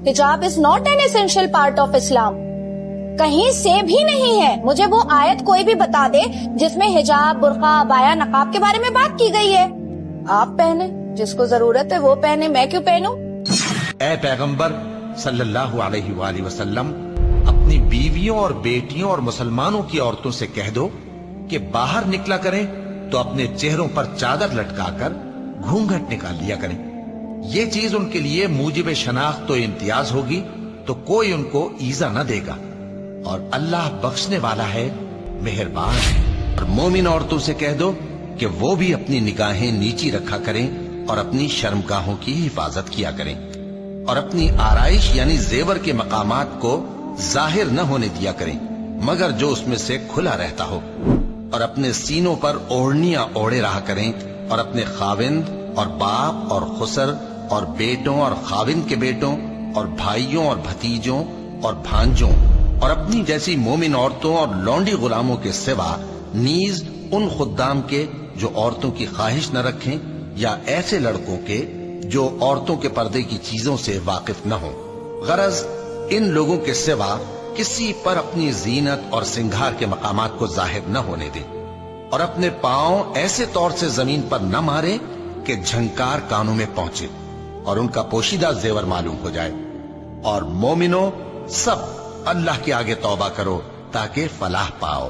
حجاب is not an essential part of Islam. کہیں سے بھی نہیں ہے. مجھے وہ آیت کوئی بھی بتا دے جس میں حجاب، برقع، عبایا، نقاب کے بارے میں بات کی گئی ہے. آپ پہنے، جس کو ضرورت ہے وہ پہنے، میں کیوں پہنوں؟ اے پیغمبر صلی اللہ علیہ وآلہ وسلم، اپنی بیویوں اور بیٹیوں اور مسلمانوں کی عورتوں سے کہہ دو کہ باہر نکلا کریں تو اپنے چہروں پر چادر لٹکا کر گھونگھٹ نکال لیا کریں. یہ چیز ان کے لیے موجب شناخت و امتیاز ہوگی تو کوئی ان کو ایذا نہ دے گا، اور اللہ بخشنے والا ہے، مہربان ہے. اور مومن عورتوں سے کہہ دو کہ وہ بھی اپنی نگاہیں نیچی رکھا کریں اور اپنی شرمگاہوں کی حفاظت کیا کریں، اور اپنی آرائش یعنی زیور کے مقامات کو ظاہر نہ ہونے دیا کریں مگر جو اس میں سے کھلا رہتا ہو، اور اپنے سینوں پر اوڑھنیاں اوڑھے رہا کریں، اور اپنے خاوند اور باپ اور خسر اور بیٹوں اور خاوند کے بیٹوں اور بھائیوں اور بھتیجوں اور بھانجوں اور اپنی جیسی مومن عورتوں اور لونڈی غلاموں کے سوا نیز ان خدام کے جو عورتوں کی خواہش نہ رکھیں، یا ایسے لڑکوں کے جو عورتوں کے پردے کی چیزوں سے واقف نہ ہوں. غرض ان لوگوں کے سوا کسی پر اپنی زینت اور سنگھار کے مقامات کو ظاہر نہ ہونے دیں، اور اپنے پاؤں ایسے طور سے زمین پر نہ مارے کہ جھنکار کانوں میں پہنچے اور ان کا پوشیدہ زیور معلوم ہو جائے. اور مومنو، سب اللہ کے آگے توبہ کرو تاکہ فلاح پاؤ.